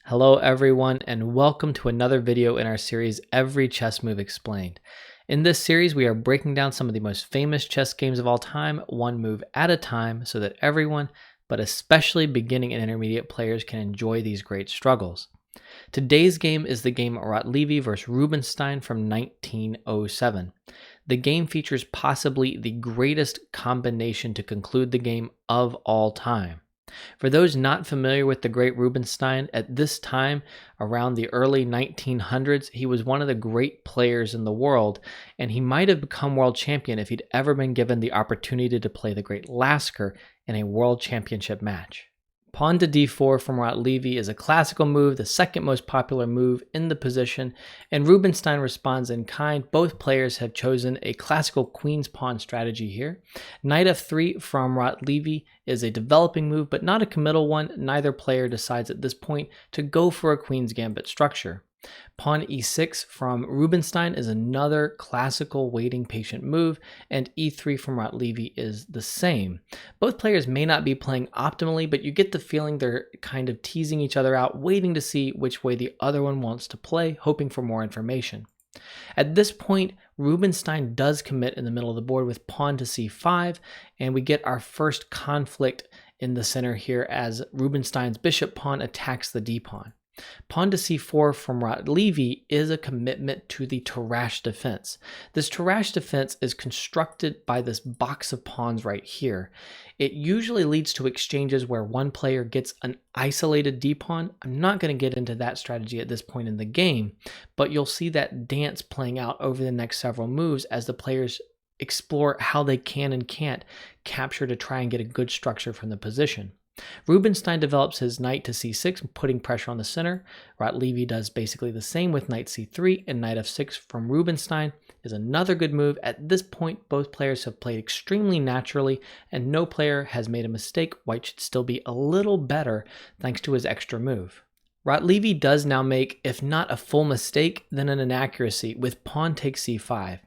Hello everyone, and welcome to another video in our series, Every Chess Move Explained. In this series, we are breaking down some of the most famous chess games of all time, one move at a time, so that everyone, but especially beginning and intermediate players, can enjoy these great struggles. Today's game is the game Rotlewi vs. Rubinstein from 1907. The game features possibly the greatest combination to conclude the game of all time. For those not familiar with the great Rubinstein, at this time, around the early 1900s, he was one of the great players in the world, and he might have become world champion if he'd ever been given the opportunity to play the great Lasker in a world championship match. Pawn to d4 from Rotlewi is a classical move, the second most popular move in the position, and Rubinstein responds in kind. Both players have chosen a classical queen's pawn strategy here. Knight f3 from Rotlewi is a developing move, but not a committal one. Neither player decides at this point to go for a queen's gambit structure. Pawn e6 from Rubinstein is another classical waiting patient move, and e3 from Rotlewi is the same. Both players may not be playing optimally, but you get the feeling they're kind of teasing each other out, waiting to see which way the other one wants to play, hoping for more information. At this point, Rubinstein does commit in the middle of the board with pawn to c5, and we get our first conflict in the center here as Rubinstein's bishop pawn attacks the d-pawn. Pawn to c4 from Rotlewi is a commitment to the Tarrasch defense. This Tarrasch defense is constructed by this box of pawns right here. It usually leads to exchanges where one player gets an isolated d-pawn. I'm not going to get into that strategy at this point in the game, but you'll see that dance playing out over the next several moves as the players explore how they can and can't capture to try and get a good structure from the position. Rubinstein develops his knight to c6, putting pressure on the center. Rotlewi does basically the same with knight c3, and knight f6 from Rubinstein is another good move. At this point, both players have played extremely naturally, and no player has made a mistake. White should still be a little better thanks to his extra move. Rotlewi does now make, if not a full mistake, then an inaccuracy with pawn takes c5.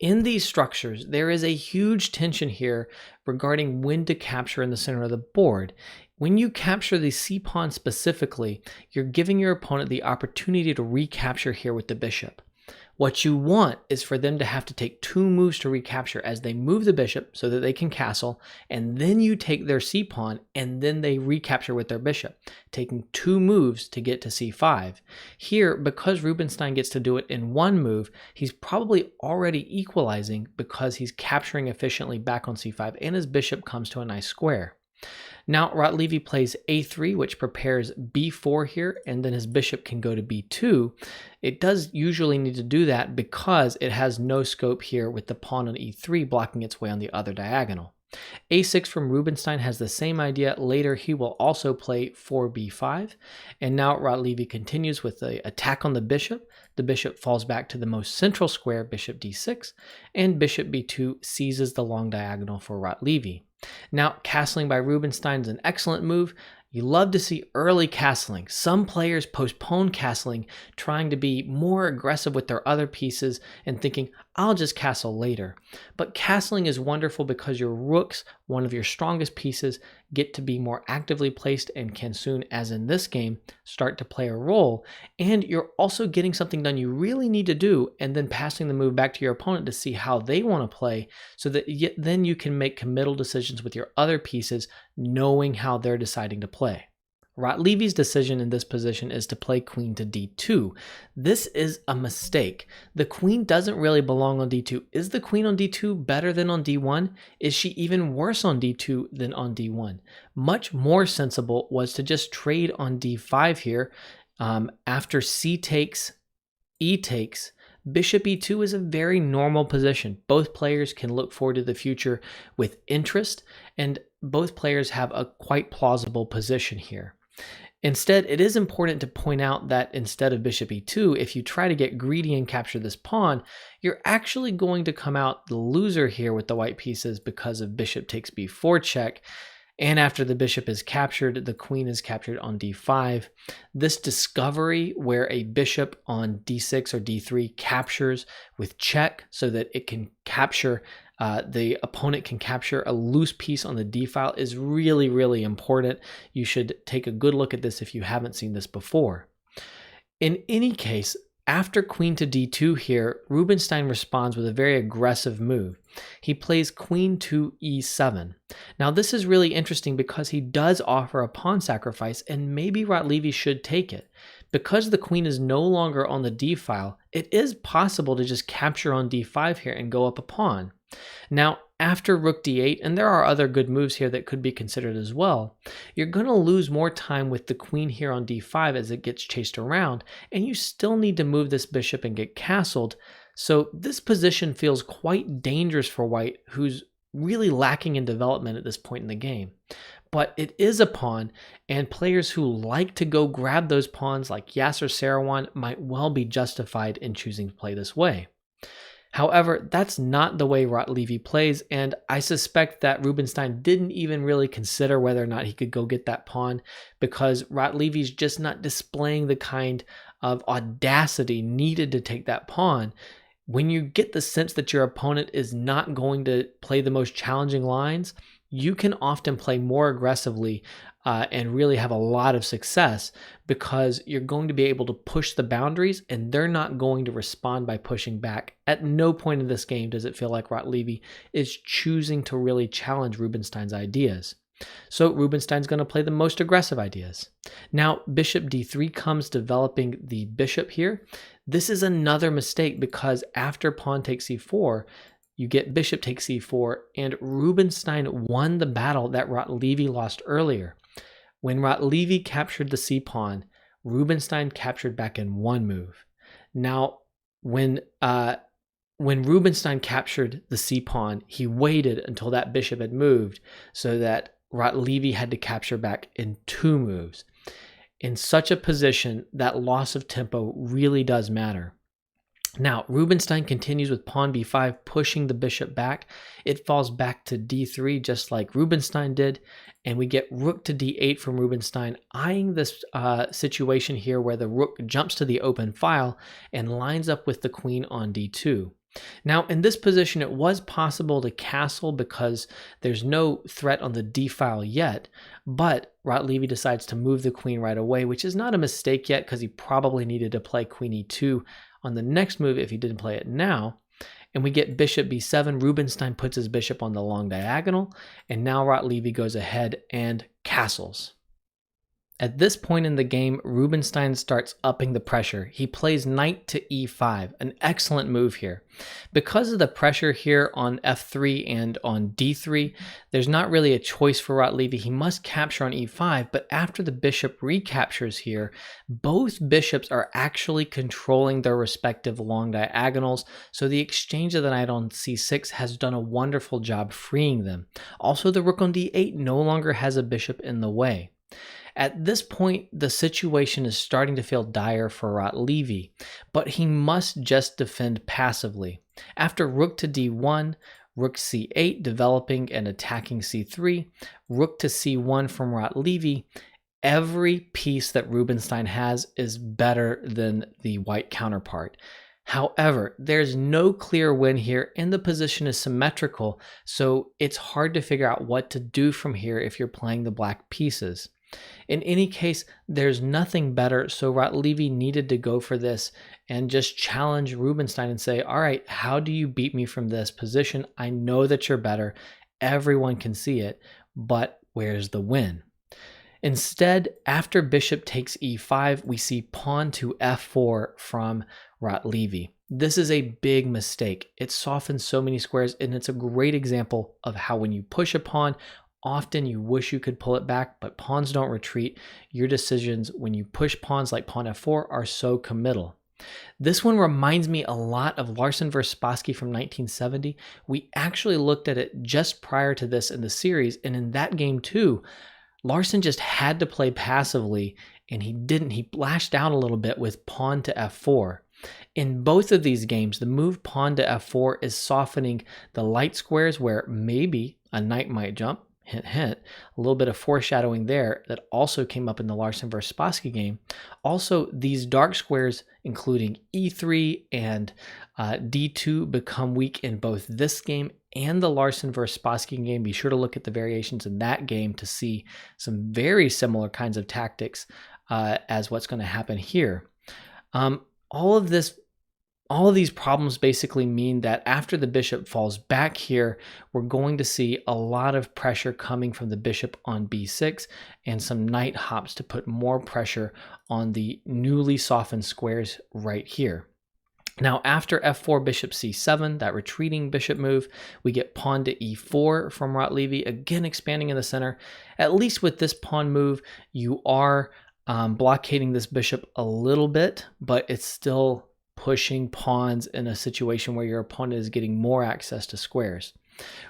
In these structures, there is a huge tension here regarding when to capture in the center of the board. When you capture the c-pawn specifically, you're giving your opponent the opportunity to recapture here with the bishop. What you want is for them to have to take two moves to recapture as they move the bishop so that they can castle, and then you take their c-pawn and then they recapture with their bishop, taking two moves to get to c5. Here, because Rubinstein gets to do it in one move, he's probably already equalizing because he's capturing efficiently back on c5 and his bishop comes to a nice square. Now Rotlewi plays a3, which prepares b4 here, and then his bishop can go to b2. It does usually need to do that because it has no scope here with the pawn on e3 blocking its way on the other diagonal. a6 from Rubinstein has the same idea. Later, he will also play 4b5. And now Rotlewi continues with the attack on the bishop. The bishop falls back to the most central square, bishop d6, and bishop b2 seizes the long diagonal for Rotlewi. Now, castling by Rubinstein is an excellent move. You love to see early castling. Some players postpone castling, trying to be more aggressive with their other pieces and thinking, I'll just castle later. But castling is wonderful because your rooks, one of your strongest pieces, get to be more actively placed and can soon, as in this game, start to play a role. And you're also getting something done you really need to do and then passing the move back to your opponent to see how they want to play so that then you can make committal decisions with your other pieces, knowing how they're deciding to play. Rotlewi's decision in this position is to play queen to d2. This is a mistake. The queen doesn't really belong on d2. Is the queen on d2 better than on d1? Is she even worse on d2 than on d1? Much more sensible was to just trade on d5 here. After c takes, e takes, bishop e2 is a very normal position. Both players can look forward to the future with interest, and both players have a quite plausible position here. Instead, it is important to point out that instead of bishop e2, if you try to get greedy and capture this pawn, you're actually going to come out the loser here with the white pieces because of bishop takes b4 check. And after the bishop is captured, the queen is captured on d5. This discovery where a bishop on d6 or d3 captures with check so that it can capture the opponent can capture a loose piece on the d file is really, really important. You should take a good look at this if you haven't seen this before. In any case, after queen to d2 here, Rubinstein responds with a very aggressive move. He plays queen to e7. Now this is really interesting because he does offer a pawn sacrifice, and maybe Rotlewi should take it. Because the queen is no longer on the d file, it is possible to just capture on d5 here and go up a pawn. Now, after rook d8, and there are other good moves here that could be considered as well, you're going to lose more time with the queen here on d5 as it gets chased around, and you still need to move this bishop and get castled. So this position feels quite dangerous for white, who's really lacking in development at this point in the game. But it is a pawn, and players who like to go grab those pawns like Yasser Seirawan might well be justified in choosing to play this way. However, that's not the way Rotlewi plays, and I suspect that Rubinstein didn't even really consider whether or not he could go get that pawn, because Rotlewi's just not displaying the kind of audacity needed to take that pawn. When you get the sense that your opponent is not going to play the most challenging lines, you can often play more aggressively and really have a lot of success, because you're going to be able to push the boundaries and they're not going to respond by pushing back. At no point in this game does it feel like Rotlewi is choosing to really challenge Rubinstein's ideas. So Rubinstein's going to play the most aggressive ideas. Now bishop d3 comes, developing the bishop here. This is another mistake, because after pawn takes e4, you get bishop takes e4, and Rubinstein won the battle that Rotlewi lost earlier. When Rotlewi captured the c-pawn, Rubinstein captured back in one move. Now, when Rubinstein captured the c-pawn, he waited until that bishop had moved so that Rotlewi had to capture back in two moves. In such a position, that loss of tempo really does matter. Now, Rubinstein continues with pawn b5, pushing the bishop back. It falls back to d3 just like Rubinstein did, and we get rook to d8 from Rubinstein, eyeing this situation here where the rook jumps to the open file and lines up with the queen on d2. Now, in this position, it was possible to castle because there's no threat on the d file yet, but Rotlewi decides to move the queen right away, which is not a mistake yet, because he probably needed to play queen e2 on the next move if he didn't play it now. And we get bishop b7. Rubinstein puts his bishop on the long diagonal, and now Rotlewi goes ahead and castles. At this point in the game, Rubinstein starts upping the pressure. He plays knight to e5, an excellent move here. Because of the pressure here on f3 and on d3, there's not really a choice for Rotlewi. He must capture on e5, but after the bishop recaptures here, both bishops are actually controlling their respective long diagonals, so the exchange of the knight on c6 has done a wonderful job freeing them. Also, the rook on d8 no longer has a bishop in the way. At this point, the situation is starting to feel dire for Rotlewi, but he must just defend passively. After rook to d1, rook c8 developing and attacking c3, rook to c1 from Rotlewi, every piece that Rubinstein has is better than the white counterpart. However, there's no clear win here, and the position is symmetrical, so it's hard to figure out what to do from here if you're playing the black pieces. In any case, there's nothing better, so Rotlewi needed to go for this and just challenge Rubinstein and say, all right, how do you beat me from this position? I know that you're better. Everyone can see it, but where's the win? Instead, after bishop takes e5, we see pawn to f4 from Rotlewi. This is a big mistake. It softens so many squares, and it's a great example of how when you push a pawn, often you wish you could pull it back, but pawns don't retreat. Your decisions when you push pawns like pawn f4 are so committal. This one reminds me a lot of Larsen vs. Spassky from 1970. We actually looked at it just prior to this in the series, and in that game too, Larsen just had to play passively, and he didn't. He lashed out a little bit with pawn to f4. In both of these games, the move pawn to f4 is softening the light squares where maybe a knight might jump. Hint, hint, a little bit of foreshadowing there that also came up in the Larsen vs. Spassky game. Also, these dark squares, including e3 and d2, become weak in both this game and the Larsen versus Spassky game. Be sure to look at the variations in that game to see some very similar kinds of tactics as what's going to happen here. All of these problems basically mean that after the bishop falls back here, we're going to see a lot of pressure coming from the bishop on b6 and some knight hops to put more pressure on the newly softened squares right here. Now, after f4, bishop c7, that retreating bishop move, we get pawn to e4 from Rotlewi, again expanding in the center. At least with this pawn move, you are blockading this bishop a little bit, but it's still pushing pawns in a situation where your opponent is getting more access to squares.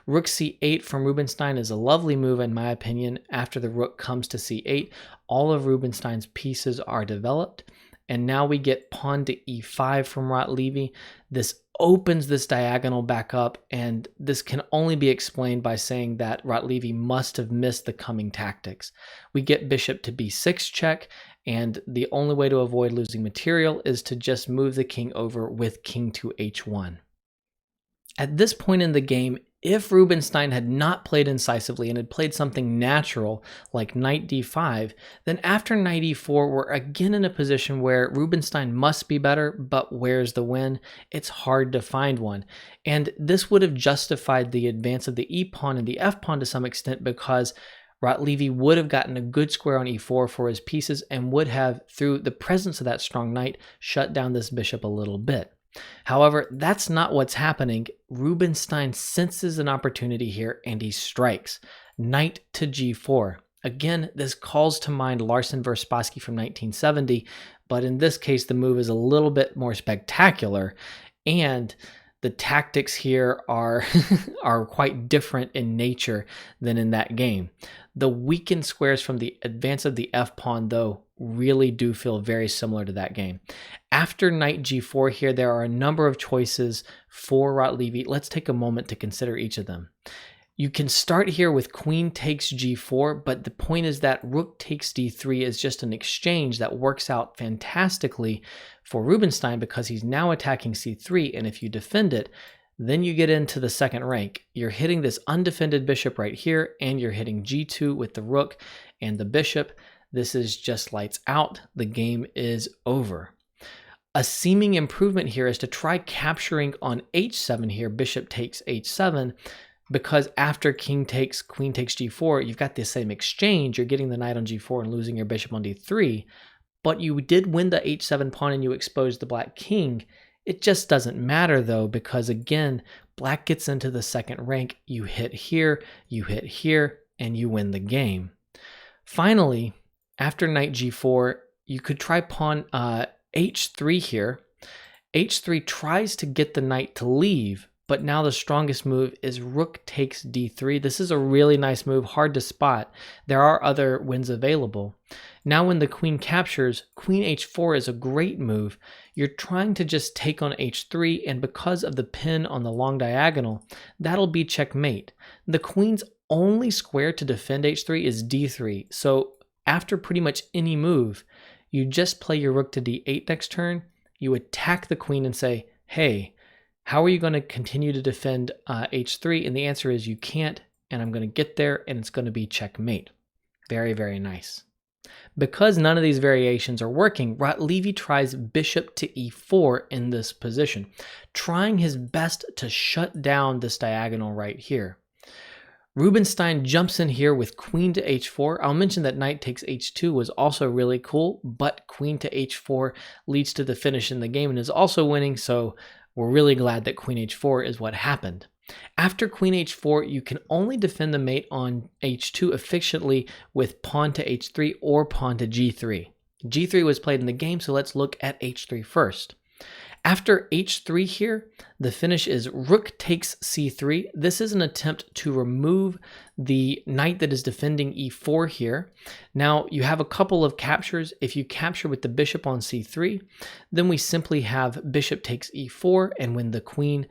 Rook c8 from Rubinstein is a lovely move in my opinion. After the rook comes to c8, all of Rubinstein's pieces are developed. And now we get pawn to e5 from Rotlewi. This opens this diagonal back up, and this can only be explained by saying that Rotlewi must have missed the coming tactics. We get bishop to b6 check, and the only way to avoid losing material is to just move the king over with king to h1. At this point in the game, if Rubinstein had not played incisively and had played something natural like knight d5, then after knight e4, we're again in a position where Rubinstein must be better, but where's the win? It's hard to find one. And this would have justified the advance of the e-pawn and the f-pawn to some extent because Rotlewi would have gotten a good square on e4 for his pieces and would have, through the presence of that strong knight, shut down this bishop a little bit. However, that's not what's happening. Rubinstein senses an opportunity here and he strikes. Knight to g4. Again, this calls to mind Larsen versus Spassky from 1970, but in this case, the move is a little bit more spectacular, and the tactics here are, are quite different in nature than in that game. The weakened squares from the advance of the f-pawn, though, really do feel very similar to that game. After knight g4 here, there are a number of choices for Rotlewi. Let's take a moment to consider each of them. You can start here with queen takes g4, but the point is that rook takes d3 is just an exchange that works out fantastically for Rubinstein because he's now attacking c3, and if you defend it, then you get into the second rank. You're hitting this undefended bishop right here, and you're hitting g2 with the rook and the bishop. This is just lights out. The game is over. A seeming improvement here is to try capturing on h7 here, bishop takes h7, because after king takes, queen takes g4, you've got the same exchange. You're getting the knight on g4 and losing your bishop on d3, but you did win the h7 pawn and you exposed the black king. It just doesn't matter though, because again, black gets into the second rank. You hit here, and you win the game. Finally, after knight g4, you could try pawn h3 here. h3 tries to get the knight to leave, but now the strongest move is rook takes d3. This is a really nice move, hard to spot. There are other wins available. Now when the queen captures, queen h4 is a great move. You're trying to just take on h3, and because of the pin on the long diagonal, that'll be checkmate. The queen's only square to defend h3 is d3, so after pretty much any move, you just play your rook to d8 next turn, you attack the queen and say, hey, how are you going to continue to defend h3? And the answer is you can't, and I'm going to get there, and it's going to be checkmate. Very, very nice. Because none of these variations are working, Rotlewi tries bishop to e4 in this position, trying his best to shut down this diagonal right here. Rubinstein jumps in here with queen to h4. I'll mention that knight takes h2 was also really cool, but queen to h4 leads to the finish in the game and is also winning, so we're really glad that queen h4 is what happened. After queen h4, you can only defend the mate on h2 efficiently with pawn to h3 or pawn to g3. g3 was played in the game, so let's look at h3 first. After h3 here, the finish is rook takes c3. This is an attempt to remove the knight that is defending e4 here. Now, you have a couple of captures. If you capture with the bishop on c3, then we simply have bishop takes e4, and when the queen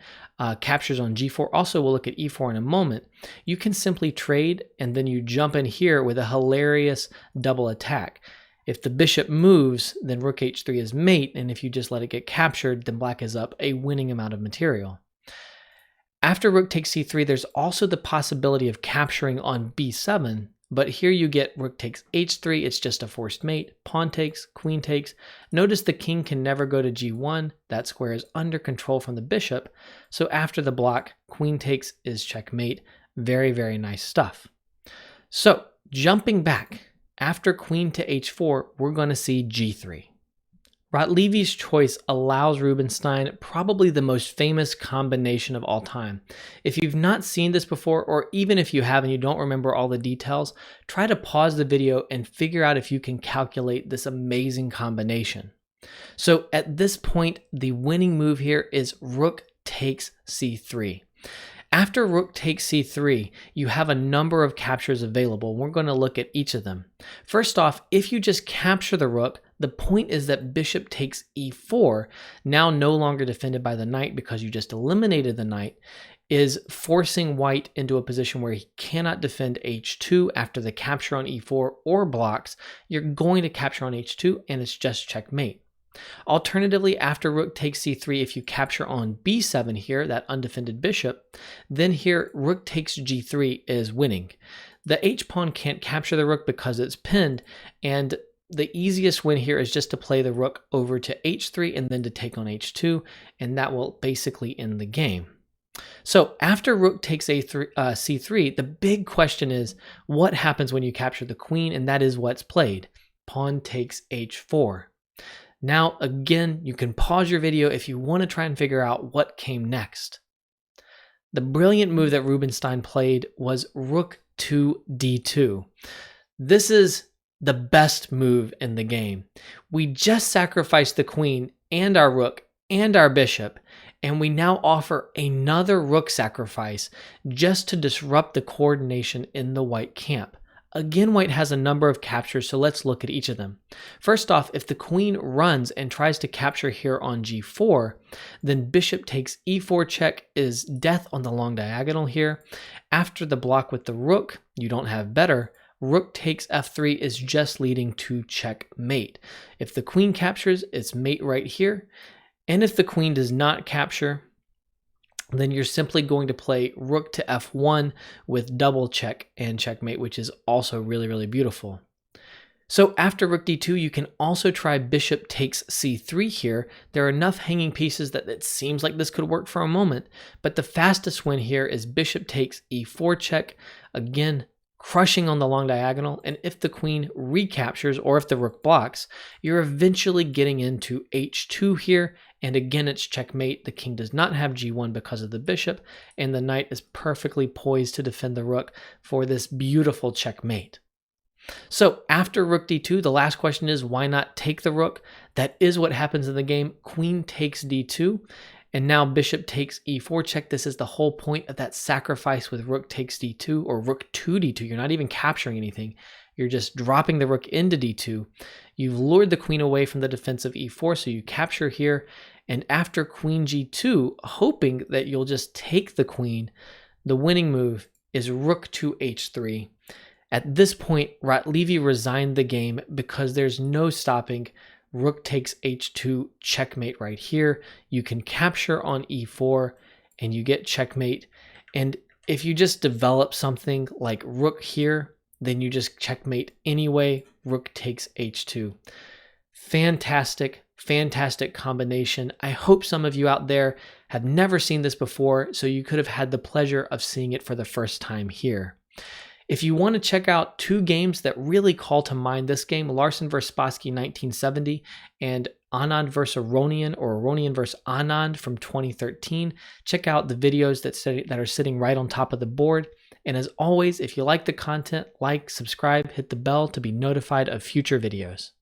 captures on g4, also we'll look at e4 in a moment, you can simply trade, and then you jump in here with a hilarious double attack. If the bishop moves, then rook h3 is mate, and if you just let it get captured, then black is up a winning amount of material. After rook takes c3, there's also the possibility of capturing on b7, but here you get rook takes h3, it's just a forced mate, pawn takes, queen takes. Notice the king can never go to g1, that square is under control from the bishop, so after the block, queen takes is checkmate. Very, very nice stuff. So, jumping back, after queen to h4, we're going to see g3. Rotlewi's choice allows Rubinstein probably the most famous combination of all time. If you've not seen this before, or even if you have and you don't remember all the details, try to pause the video and figure out if you can calculate this amazing combination. So at this point, the winning move here is rook takes c3. After rook takes c3, you have a number of captures available. We're going to look at each of them. First off, if you just capture the rook, the point is that bishop takes e4, now no longer defended by the knight because you just eliminated the knight, is forcing white into a position where he cannot defend h2 after the capture on e4 or blocks. You're going to capture on h2 and it's just checkmate. Alternatively, after rook takes c3, if you capture on b7 here, that undefended bishop, then here rook takes g3 is winning. The h-pawn can't capture the rook because it's pinned, and the easiest win here is just to play the rook over to h3 and then to take on h2, and that will basically end the game. So after rook takes c3, the big question is, what happens when you capture the queen? And that is what's played. Pawn takes h4. Now, again, you can pause your video if you want to try and figure out what came next. The brilliant move that Rubinstein played was rook to d2. This is the best move in the game. We just sacrificed the queen and our rook and our bishop, and we now offer another rook sacrifice just to disrupt the coordination in the white camp. Again, white has a number of captures, so let's look at each of them. First off, if the queen runs and tries to capture here on g4, then bishop takes e4 check is death on the long diagonal here. After the block with the rook, you don't have better. Rook takes f3 is just leading to checkmate. If the queen captures, it's mate right here. And if the queen does not capture, then you're simply going to play rook to f1 with double check and checkmate, which is also really, really beautiful. So after rook d2, you can also try bishop takes c3 here. There are enough hanging pieces that it seems like this could work for a moment, but the fastest win here is bishop takes e4 check, again, crushing on the long diagonal, and if the queen recaptures or if the rook blocks, you're eventually getting into h2 here, and again it's checkmate. The king does not have g1 because of the bishop, and the knight is perfectly poised to defend the rook for this beautiful checkmate. So after rook d2, the last question is, why not take the rook? That is what happens in the game. Queen takes d2, and now bishop takes e4 check. This is the whole point of that sacrifice with rook takes d2 or rook to d2. You're not even capturing anything. You're just dropping the rook into d2. You've lured the queen away from the defense of e4, so you capture here. And after queen g2, hoping that you'll just take the queen, the winning move is rook to h3. At this point, Rotlewi resigned the game because there's no stopping rook takes h2 checkmate right here. You can capture on e4 and you get checkmate. And if you just develop something like rook here, then you just checkmate anyway. Rook takes h2. Fantastic, fantastic combination. I hope some of you out there have never seen this before, so you could have had the pleasure of seeing it for the first time here. If you want to check out two games that really call to mind this game, Larsen vs. Spassky 1970 and Anand vs. Aronian or Aronian vs. Anand from 2013, check out the videos that are sitting right on top of the board. And as always, if you like the content, like, subscribe, hit the bell to be notified of future videos.